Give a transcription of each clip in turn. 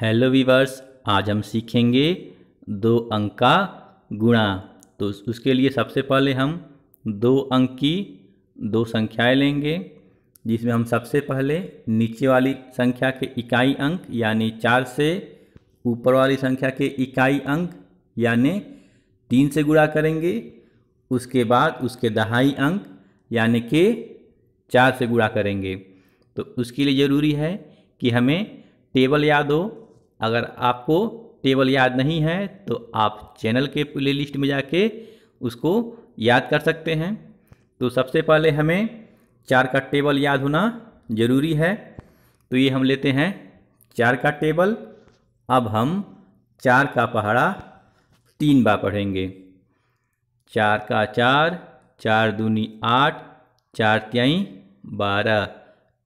Hello viewers, आज हम सीखेंगे दो अंक का गुणा। तो उसके लिए सबसे पहले हम दो अंक की दो संख्याएं लेंगे, जिसमें हम सबसे पहले नीचे वाली संख्या के इकाई अंक यानी 4 से ऊपर वाली संख्या के इकाई अंक यानी 3 से गुणा करेंगे। उसके बाद उसके दहाई अंक यानी कि 4 से गुणा करेंगे। तो उसके लिए ज़रूरी है कि हमें टेबल याद हो। अगर आपको टेबल याद नहीं है तो आप चैनल के प्लेलिस्ट में जाके उसको याद कर सकते हैं। तो सबसे पहले हमें 4 का टेबल याद होना ज़रूरी है। तो ये हम लेते हैं 4 का टेबल। अब हम 4 का पहाड़ा 3 बार पढ़ेंगे। 4 का 4, 4 दूनी 8, 4 तिहाई 12।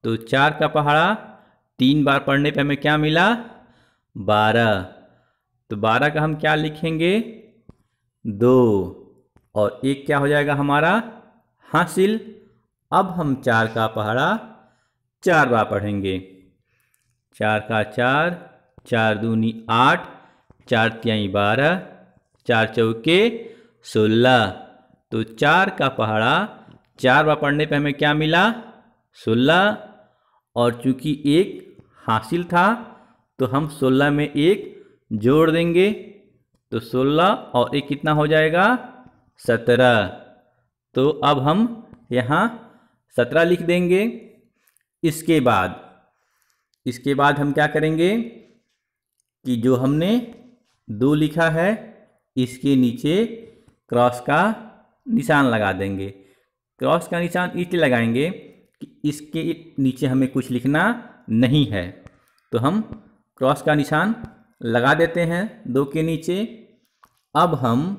तो 4 का पहाड़ा 3 बार पढ़ने पे हमें क्या मिला? 12। तो 12 का हम क्या लिखेंगे? 2। और एक क्या हो जाएगा हमारा? हासिल। अब हम 4 का पहाड़ा 4 बार पढ़ेंगे। 4 का 4, 4 दूनी 8, 4 तिहाई 12, 4 चौके 16। तो 4 का पहाड़ा 4 बार पढ़ने पे हमें क्या मिला? 16। और चूंकि एक हासिल था तो हम 16 में एक जोड़ देंगे। तो 16 और एक कितना हो जाएगा? 17। तो अब हम यहाँ 17 लिख देंगे। इसके बाद हम क्या करेंगे कि जो हमने 2 लिखा है इसके नीचे क्रॉस का निशान लगा देंगे। क्रॉस का निशान इसलिए लगाएंगे कि इसके नीचे हमें कुछ लिखना नहीं है। तो हम क्रॉस का निशान लगा देते हैं 2 के नीचे। अब हम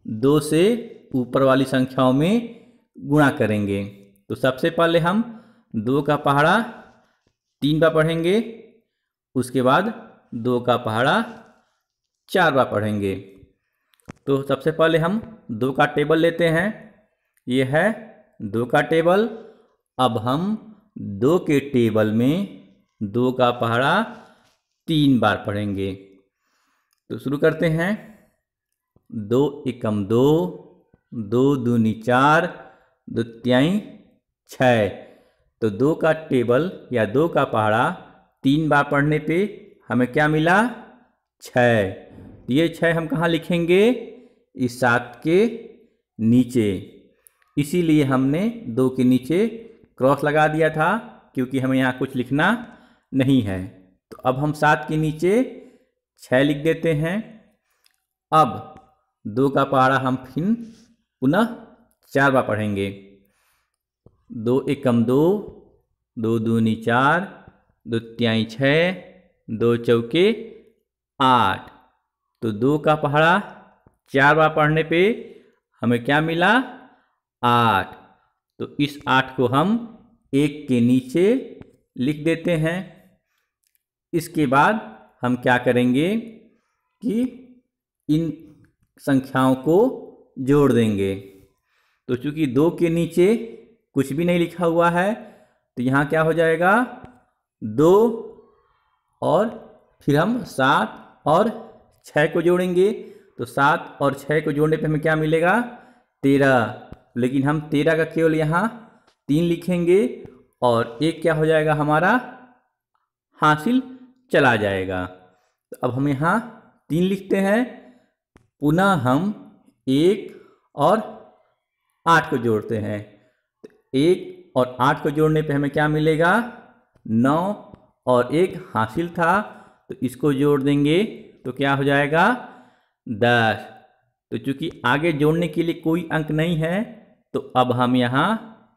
2 से ऊपर वाली संख्याओं में गुणा करेंगे। तो सबसे पहले हम 2 का पहाड़ा 3 बार पढ़ेंगे। उसके बाद 2 का पहाड़ा 4 बार पढ़ेंगे। तो सबसे पहले हम 2 का टेबल लेते हैं। ये है 2 का टेबल। अब हम 2 के टेबल में 2 का पहाड़ा 3 बार पढ़ेंगे। तो शुरू करते हैं। 2 एकम 2, 2 दूनी 4, 2 तिहाई 6। तो 2 का टेबल या 2 का पहाड़ा 3 बार पढ़ने पे हमें क्या मिला? 6। ये 6 हम कहाँ लिखेंगे? इस 7 के नीचे। इसीलिए हमने 2 के नीचे क्रॉस लगा दिया था, क्योंकि हमें यहाँ कुछ लिखना नहीं है। तो अब हम 7 के नीचे 6 लिख देते हैं। अब 2 का पहाड़ा हम फिर पुनः 4 बार पढ़ेंगे। 2 एकम 2, 2 दूनी 4, 2 तिहाई 6, 2 चौके 8। तो 2 का पहाड़ा 4 बार पढ़ने पे हमें क्या मिला? 8। तो इस 8 को हम 1 के नीचे लिख देते हैं। इसके बाद हम क्या करेंगे कि इन संख्याओं को जोड़ देंगे। तो चूंकि 2 के नीचे कुछ भी नहीं लिखा हुआ है तो यहाँ क्या हो जाएगा? 2 और फिर हम 7 और 6 को जोड़ेंगे। तो 7 और 6 को जोड़ने पे हमें क्या मिलेगा? 13। लेकिन हम 13 का केवल यहाँ 3 लिखेंगे और एक क्या हो जाएगा हमारा? हासिल चला जाएगा। तो अब हम यहाँ 3 लिखते हैं। पुनः हम 1 और 8 को जोड़ते हैं। तो 1 और 8 को जोड़ने पे हमें क्या मिलेगा? 9 और 1 हासिल था तो इसको जोड़ देंगे तो क्या हो जाएगा? 10। तो चूंकि आगे जोड़ने के लिए कोई अंक नहीं है तो अब हम यहाँ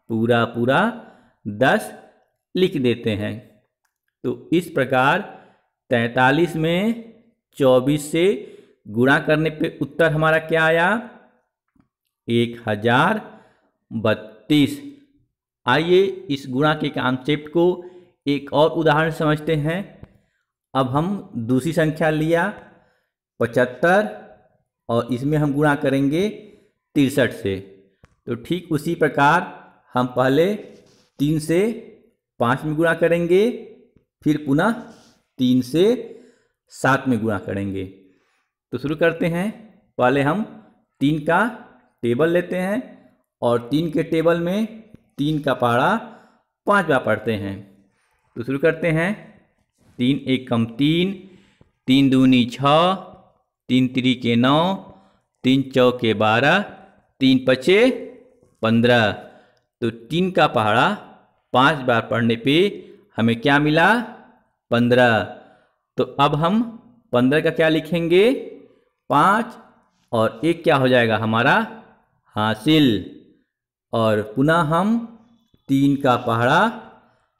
पूरा 10 लिख देते हैं। तो इस प्रकार 43 में 24 से गुणा करने पे उत्तर हमारा क्या आया? 1032। आइए इस गुणा के कॉन्सेप्ट को एक और उदाहरण समझते हैं। अब हम दूसरी संख्या लिया 75 और इसमें हम गुणा करेंगे 63 से। तो ठीक उसी प्रकार हम पहले 3 से 5 में गुणा करेंगे, फिर पुनः 3 से 7 में गुणा करेंगे। तो शुरू करते हैं। पहले हम 3 का टेबल लेते हैं और 3 के टेबल में 3 का पहाड़ा 5 बार पढ़ते हैं। तो शुरू करते हैं। 3 एकम 3, 3 दूनी 6, 3 त्रिके 9, 3 चौके 12, 3 पचे 15। तो 3 का पहाड़ा 5 बार पढ़ने पे हमें क्या मिला? 15। तो अब हम 15 का क्या लिखेंगे? 5 और 1 क्या हो जाएगा हमारा? हासिल। और पुनः हम 3 का पहाड़ा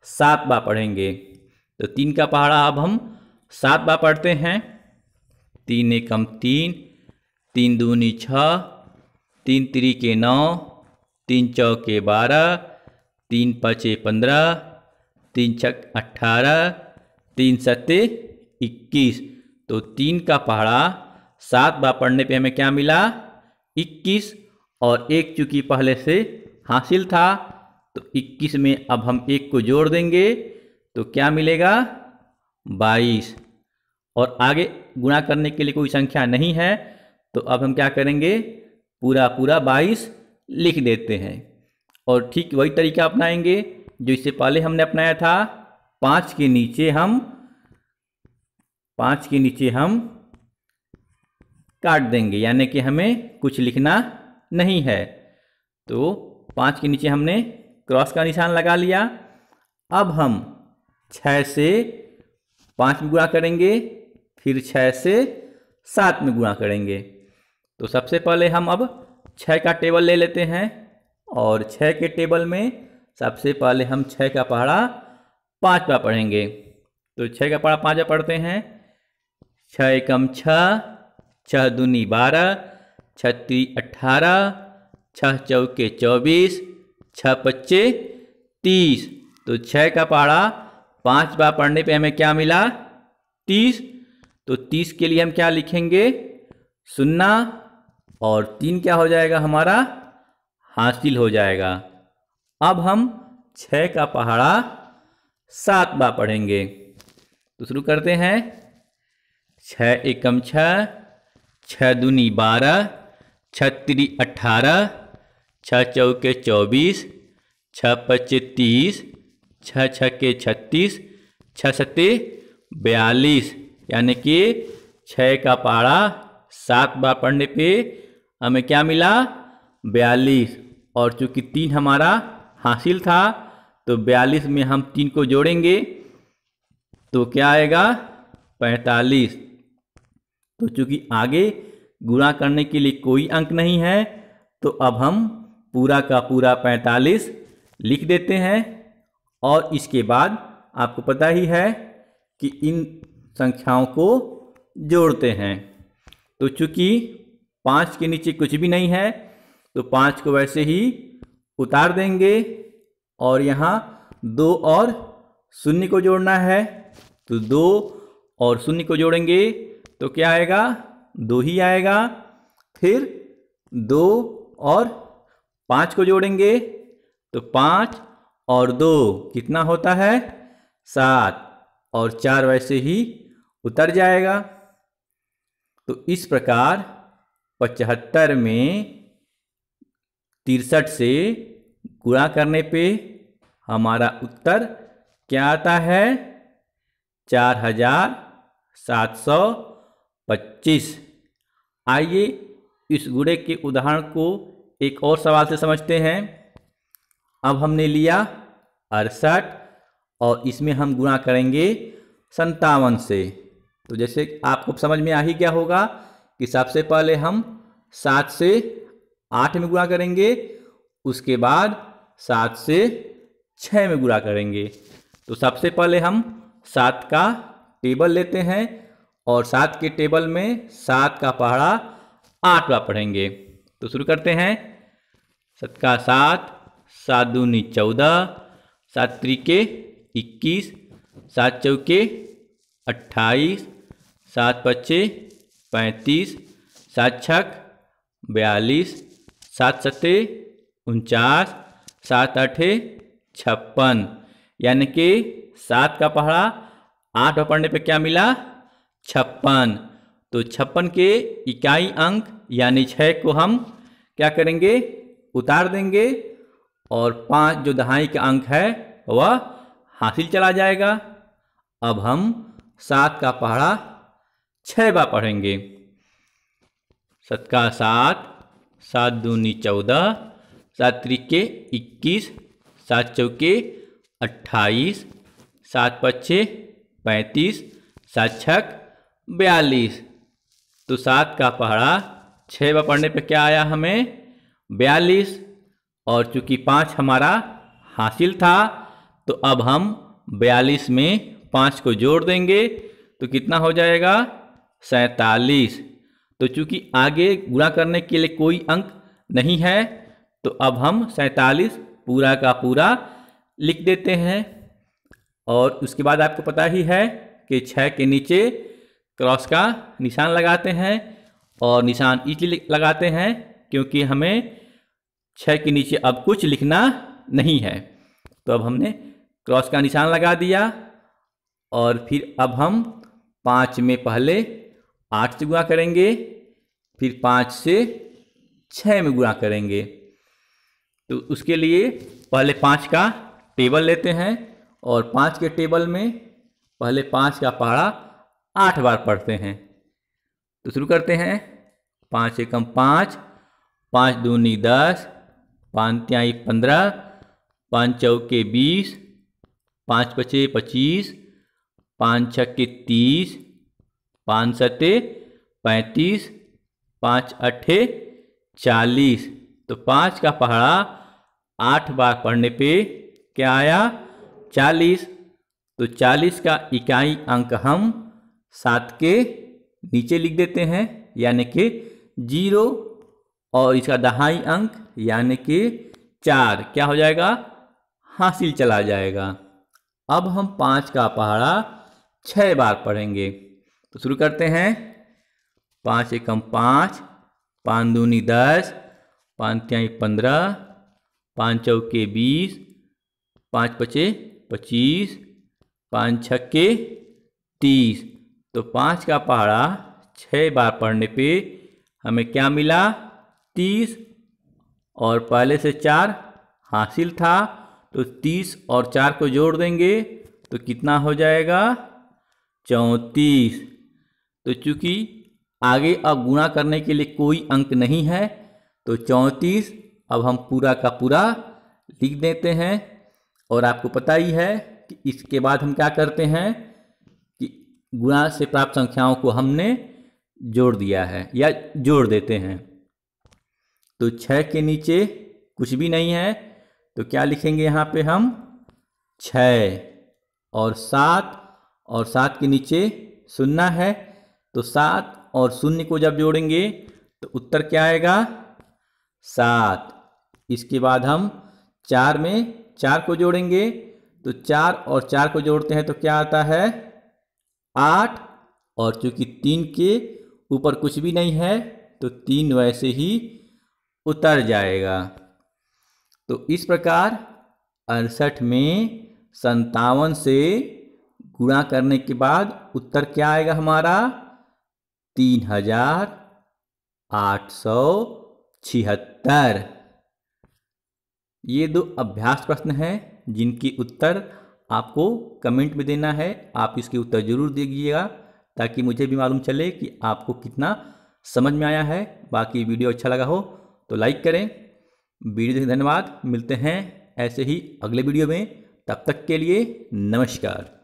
7 बार पढ़ेंगे। तो 3 का पहाड़ा अब हम 7 बार पढ़ते हैं। 3 एकम 3, 3 दूनी 6, 3 त्रिके 9, 3 चौके 12, 3 पचे 15, 3 छक 18, 3 सत्ते 21। तो 3 का पहाड़ा 7 बार पढ़ने पे हमें क्या मिला? 21। और 1 चूंकि पहले से हासिल था तो 21 में अब हम 1 को जोड़ देंगे तो क्या मिलेगा? 22। और आगे गुणा करने के लिए कोई संख्या नहीं है तो अब हम क्या करेंगे? पूरा 22 लिख देते हैं। और ठीक वही तरीका अपनाएंगे जो इससे पहले हमने अपनाया था। 5 के नीचे हम काट देंगे, यानी कि हमें कुछ लिखना नहीं है। तो 5 के नीचे हमने क्रॉस का निशान लगा लिया। अब हम 6 से 5 में गुणा करेंगे, फिर 6 से 7 में गुणा करेंगे। तो सबसे पहले हम अब 6 का टेबल ले लेते हैं और 6 के टेबल में सबसे पहले हम 6 का पहाड़ा 5 बार पढ़ेंगे। तो 6 का पहाड़ा 5 बार पढ़ते हैं। 6 एकम 6, 6 दूनी 12, 6 त्री 18, 6 चौके 24, 6 पच्चे 30। तो 6 का पहाड़ा 5 बार पढ़ने पे हमें क्या मिला? 30। तो 30 के लिए हम क्या लिखेंगे? 0 और 3 क्या हो जाएगा हमारा? हासिल हो जाएगा। अब हम 6 का पहाड़ा 7 बार पढ़ेंगे। तो शुरू करते हैं। 6 एकम 6, 6 दूनी 12, 6 त्री 18, 6 चौके 24, 6 पच्चे 30, 6 छक्के 36, 6 सत्ते 42। यानी कि 6 का पहाड़ा 7 बार पढ़ने पे हमें क्या मिला? 42। और चूंकि 3 हमारा हासिल था तो 42 में हम 3 को जोड़ेंगे तो क्या आएगा? 45। तो चूंकि आगे गुणा करने के लिए कोई अंक नहीं है तो अब हम पूरा का पूरा 45 लिख देते हैं। और इसके बाद आपको पता ही है कि इन संख्याओं को जोड़ते हैं। तो चूंकि 5 के नीचे कुछ भी नहीं है तो 5 को वैसे ही उतार देंगे और यहाँ 2 और 0 को जोड़ना है। तो 2 और 0 को जोड़ेंगे तो क्या आएगा? 2 ही आएगा। फिर 2 और 5 को जोड़ेंगे तो 5 और 2 कितना होता है? 7। और 4 वैसे ही उतर जाएगा। तो इस प्रकार 75 में 63 से गुणा करने पे हमारा उत्तर क्या आता है? 4725। आइए इस गुणे के उदाहरण को एक और सवाल से समझते हैं। अब हमने लिया 68 और इसमें हम गुणा करेंगे 57 से। तो जैसे आपको समझ में आ ही गया होगा कि सबसे पहले हम 7 से 8 में गुणा करेंगे, उसके बाद 7 से 6 में गुणा करेंगे। तो सबसे पहले हम 7 का टेबल लेते हैं और 7 के टेबल में 7 का पहाड़ा 8 बार पढ़ेंगे। तो शुरू करते हैं। 7 का 7, 7 दूनी 14, 7 त्रिके 21, 7 चौके 28, 7 पच्चे 35, 7 छक 42, 7 सत्ते 49, 7 आठे 56। यानी कि 7 का पहाड़ा 8 बार पढ़ने पे क्या मिला? 56। तो 56 के इकाई अंक यानी 6 को हम क्या करेंगे, उतार देंगे और 5 जो दहाई का अंक है वह हासिल चला जाएगा। अब हम 7 का पहाड़ा 6 बार पढ़ेंगे। 7 का 7, 7 दूनी 14, 7 त्रिके 21, 7 चौके 28, 7 पच्छे 35, 7 छक 42। तो 7 का पहाड़ा 6 बार पढ़ने पे क्या आया हमें, 42। और चूंकि 5 हमारा हासिल था तो अब हम 42 में 5 को जोड़ देंगे तो कितना हो जाएगा, 47। तो चूंकि आगे गुणा करने के लिए कोई अंक नहीं है तो अब हम 47 पूरा का पूरा लिख देते हैं। और उसके बाद आपको पता ही है कि 6 के नीचे क्रॉस का निशान लगाते हैं, और निशान इसलिए लगाते हैं क्योंकि हमें 6 के नीचे अब कुछ लिखना नहीं है। तो अब हमने क्रॉस का निशान लगा दिया और फिर अब हम 5 में पहले 8 से गुणा करेंगे, फिर 5 से 6 में गुणा करेंगे। तो उसके लिए पहले 5 का टेबल लेते हैं और 5 के टेबल में पहले 5 का पहाड़ा 8 बार पढ़ते हैं। तो शुरू करते हैं। 5 एकम 5, 5 दूनी 10, 5 तिहाई 15, 5 चौके 20, 5 पचे 25, 5 छक्के 30, 5 सते 35, 5 अट्ठे 40। तो 5 का पहाड़ा 8 बार पढ़ने पे क्या आया, 40। तो 40 का इकाई अंक हम 7 के नीचे लिख देते हैं यानी कि 0, और इसका दहाई अंक यानी कि 4 क्या हो जाएगा, हासिल चला जाएगा। अब हम 5 का पहाड़ा 6 बार पढ़ेंगे। तो शुरू करते हैं। 5 एकम 5, 5 दूनी 10, 5 तिहाई 15, 5 चौके 20, 5 पचे 25, 5 छक्के 30। तो 5 का पहाड़ा 6 बार पढ़ने पे हमें क्या मिला, 30, और पहले से 4 हासिल था तो 30 और 4 को जोड़ देंगे तो कितना हो जाएगा, 34। तो चूंकि आगे अब गुणा करने के लिए कोई अंक नहीं है तो 34 अब हम पूरा का पूरा लिख देते हैं। और आपको पता ही है कि इसके बाद हम क्या करते हैं कि गुणा से प्राप्त संख्याओं को हमने जोड़ दिया है या जोड़ देते हैं। तो 6 के नीचे कुछ भी नहीं है तो क्या लिखेंगे यहाँ पे हम, 6 और 7, और 7 के नीचे 0 है तो 7 और 0 को जब जोड़ेंगे तो उत्तर क्या आएगा, 7। इसके बाद हम 4 में 4 को जोड़ेंगे तो 4 और 4 को जोड़ते हैं तो क्या आता है, 8, और चूंकि 3 के ऊपर कुछ भी नहीं है तो 3 वैसे ही उतर जाएगा। तो इस प्रकार 68 में 57 से गुणा करने के बाद उत्तर क्या आएगा हमारा, 3876। ये 2 अभ्यास प्रश्न हैं जिनकी उत्तर आपको कमेंट में देना है। आप इसके उत्तर जरूर दीजिएगा ताकि मुझे भी मालूम चले कि आपको कितना समझ में आया है। बाकी वीडियो अच्छा लगा हो तो लाइक करें। वीडियो देखने धन्यवाद। मिलते हैं ऐसे ही अगले वीडियो में, तब तक के लिए नमस्कार।